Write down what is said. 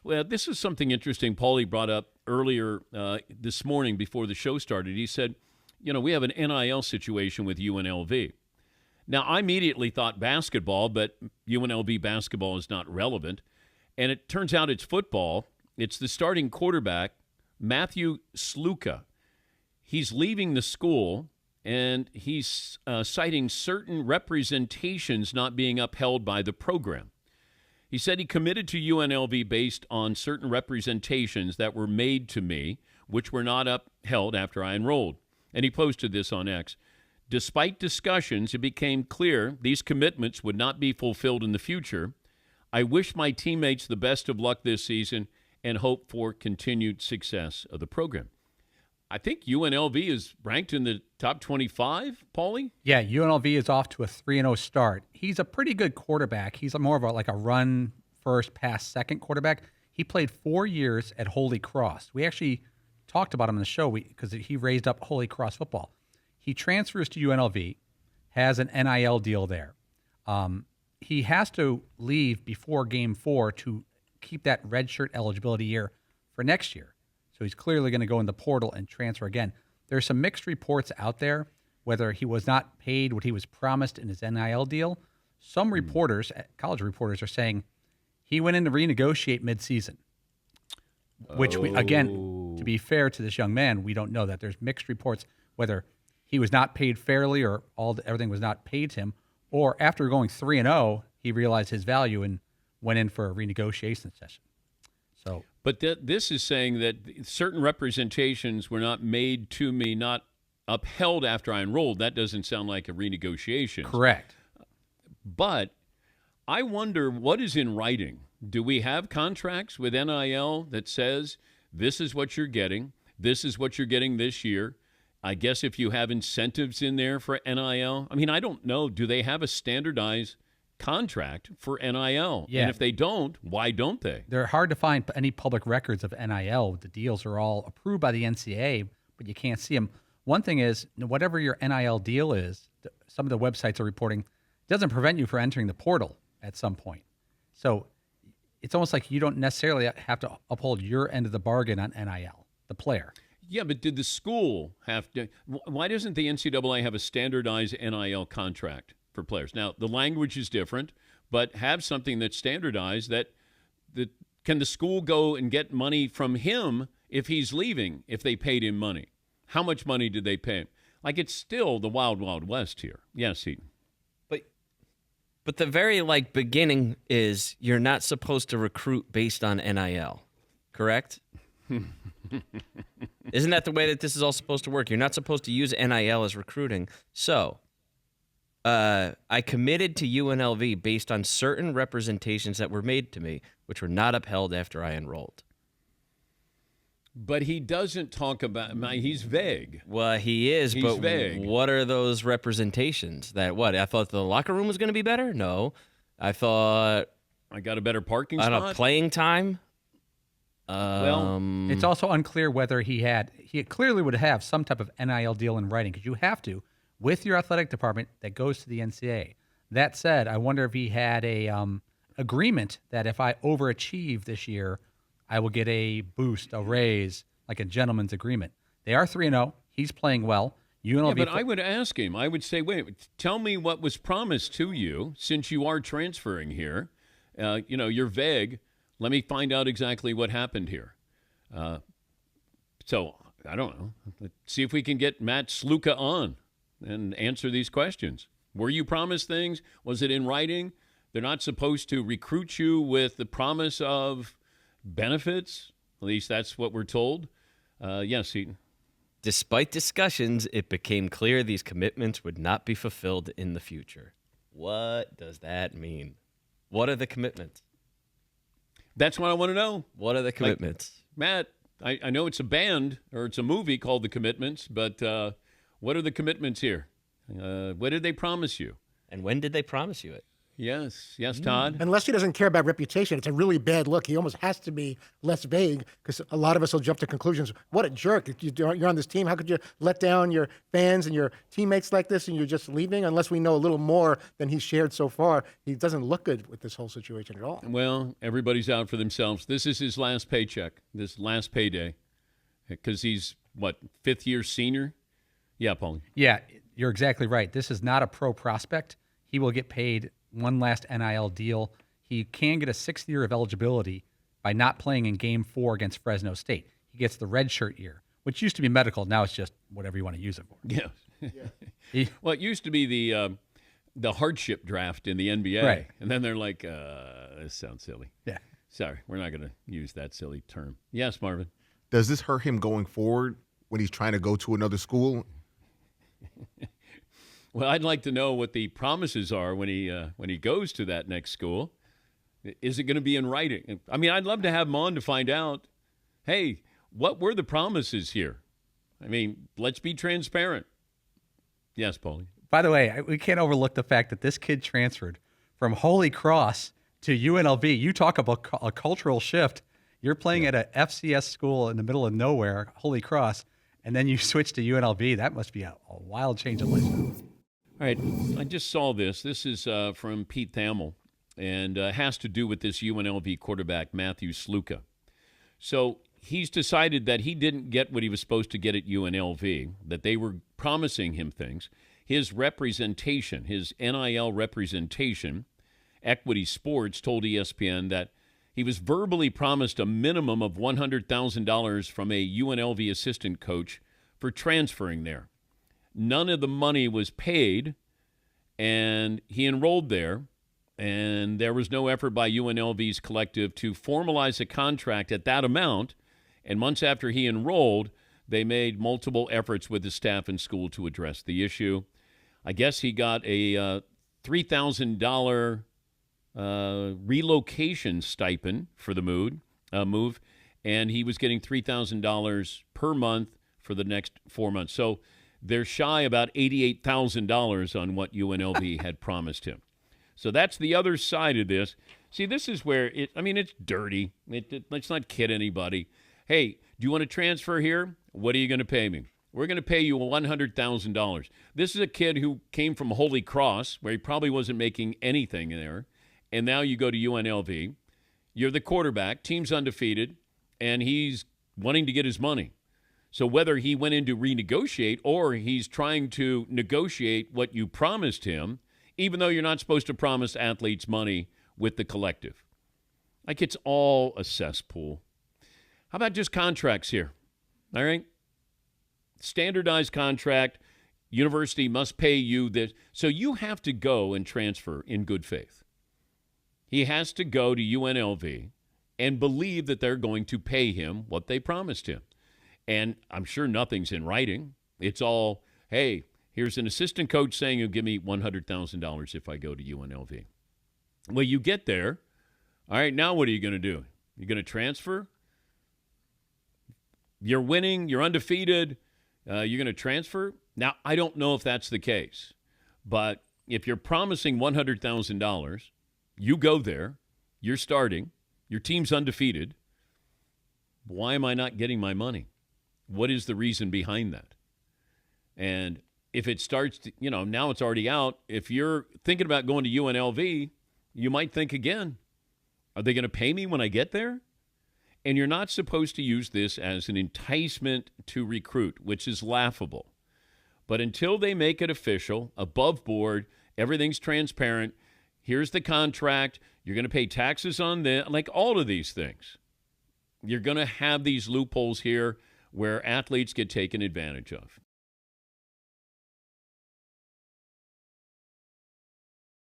Well, this is something interesting Paulie brought up earlier this morning before the show started. He said, we have an NIL situation with UNLV. Now, I immediately thought basketball, but UNLV basketball is not relevant. And it turns out it's football. It's the starting quarterback, Matthew Sluka. He's leaving the school, and he's citing certain representations not being upheld by the program. He said he committed to UNLV based on certain representations that were made to me, which were not upheld after I enrolled. And he posted this on X. Despite discussions, it became clear these commitments would not be fulfilled in the future. I wish my teammates the best of luck this season and hope for continued success of the program. I think UNLV is ranked in the top 25, Paulie? Yeah, UNLV is off to a 3-0 start. He's a pretty good quarterback. He's more of a run first, pass second quarterback. He played 4 years at Holy Cross. We actually talked about him in the show because he raised up Holy Cross football. He transfers to UNLV, has an NIL deal there. He has to leave before Game 4 to keep that redshirt eligibility year for next year. So he's clearly going to go in the portal and transfer again. There's some mixed reports out there whether he was not paid what he was promised in his NIL deal. Some reporters, college reporters, are saying he went in to renegotiate midseason, which we, again, to be fair to this young man, we don't know that. There's mixed reports whether he was not paid fairly or everything was not paid to him, or after going 3-0, he realized his value and went in for a renegotiation session. So, but this is saying that certain representations were not made to me, not upheld after I enrolled. That doesn't sound like a renegotiation. Correct. But I wonder what is in writing. Do we have contracts with NIL that says this is what you're getting, this is what you're getting this year? I guess if you have incentives in there for NIL, I mean, I don't know. Do they have a standardized contract for NIL? Yeah. And if they don't, why don't they? They're hard to find any public records of NIL. The deals are all approved by the NCAA, but you can't see them. One thing is, whatever your NIL deal is, some of the websites are reporting, doesn't prevent you from entering the portal at some point. So it's almost like you don't necessarily have to uphold your end of the bargain on NIL, the player. Yeah, but did the school have to? Why doesn't the NCAA have a standardized NIL contract for players? Now, the language is different, but have something that's standardized that can the school go and get money from him if he's leaving, if they paid him money? How much money did they pay him? Like, it's still the wild, wild west here. Yes, Heaton. But the very, beginning is you're not supposed to recruit based on NIL, correct? Isn't that the way that this is all supposed to work? You're not supposed to use NIL as recruiting. So I committed to UNLV based on certain representations that were made to me, which were not upheld after I enrolled. But he doesn't talk about, he's vague. Well, he's but vague. What are those representations? I thought the locker room was going to be better? No. I thought I got a better parking spot? spot? Playing time? It's also unclear whether he clearly would have some type of NIL deal in writing, because you have to, with your athletic department that goes to the NCAA. That said, I wonder if he had a agreement that if I overachieve this year, I will get a boost, a raise, like a gentleman's agreement. They are 3-0. He's playing well. UNLV. Yeah, but I would ask him. I would say, wait, tell me what was promised to you since you are transferring here. You're vague. Let me find out exactly what happened here. So, I don't know. Let's see if we can get Matt Sluka on and answer these questions. Were you promised things? Was it in writing? They're not supposed to recruit you with the promise of benefits. At least that's what we're told. Yes, Heaton. Despite discussions, it became clear these commitments would not be fulfilled in the future. What does that mean? What are the commitments? That's what I want to know. What are the commitments? Matt, I know it's a band or it's a movie called The Commitments, but what are the commitments here? What did they promise you? And when did they promise you it? Yes, Todd. Unless he doesn't care about reputation, it's a really bad look. He almost has to be less vague because a lot of us will jump to conclusions. What a jerk. You're on this team. How could you let down your fans and your teammates like this and you're just leaving? Unless we know a little more than he's shared so far, he doesn't look good with this whole situation at all. Well, everybody's out for themselves. This is his last paycheck, this last payday, because he's, fifth-year senior? Yeah, Paulie. Yeah, you're exactly right. This is not a pro prospect. He will get paid one last NIL deal. He can get a 6th year of eligibility by not playing in Game 4 against Fresno State. He gets the redshirt year, which used to be medical. Now it's just whatever you want to use it for. Yeah. Well, it used to be the hardship draft in the NBA. Right. And then they're like, this sounds silly. Yeah. Sorry, we're not going to use that silly term. Yes, Marvin. Does this hurt him going forward when he's trying to go to another school? Well, I'd like to know what the promises are when he goes to that next school. Is it going to be in writing? I mean, I'd love to have him on to find out, hey, what were the promises here? I mean, let's be transparent. Yes, Paulie. By the way, we can't overlook the fact that this kid transferred from Holy Cross to UNLV. You talk about a cultural shift. You're playing at a FCS school in the middle of nowhere, Holy Cross, and then you switch to UNLV. That must be a wild change of lifestyle. All right, I just saw this. This is from Pete Thamel, and has to do with this UNLV quarterback, Matthew Sluka. So he's decided that he didn't get what he was supposed to get at UNLV, that they were promising him things. His representation, his NIL representation, Equity Sports, told ESPN that he was verbally promised a minimum of $100,000 from a UNLV assistant coach for transferring there. None of the money was paid, and he enrolled there, and there was no effort by UNLV's collective to formalize a contract at that amount. And months after he enrolled, they made multiple efforts with the staff and school to address the issue. I guess he got a $3,000 relocation stipend for the move, and he was getting $3,000 per month for the next 4 months. So they're shy about $88,000 on what UNLV had promised him. So that's the other side of this. See, this is where it's dirty. Let's not kid anybody. Hey, do you want to transfer here? What are you going to pay me? We're going to pay you $100,000. This is a kid who came from Holy Cross, where he probably wasn't making anything there, and now you go to UNLV. You're the quarterback, team's undefeated, and he's wanting to get his money. So whether he went in to renegotiate or he's trying to negotiate what you promised him, even though you're not supposed to promise athletes money with the collective. Like, it's all a cesspool. How about just contracts here? All right? Standardized contract. University must pay you this. So you have to go and transfer in good faith. He has to go to UNLV and believe that they're going to pay him what they promised him. And I'm sure nothing's in writing. It's all, hey, here's an assistant coach saying he'll give me $100,000 if I go to UNLV. Well, you get there. All right, now what are you going to do? You're going to transfer? You're winning. You're undefeated. You're going to transfer? Now, I don't know if that's the case. But if you're promising $100,000, you go there. You're starting. Your team's undefeated. Why am I not getting my money? What is the reason behind that? And if it starts to, now it's already out. If you're thinking about going to UNLV, you might think again, are they going to pay me when I get there? And you're not supposed to use this as an enticement to recruit, which is laughable. But until they make it official, above board, everything's transparent, here's the contract, you're going to pay taxes on this, like all of these things. You're going to have these loopholes here where athletes get taken advantage of.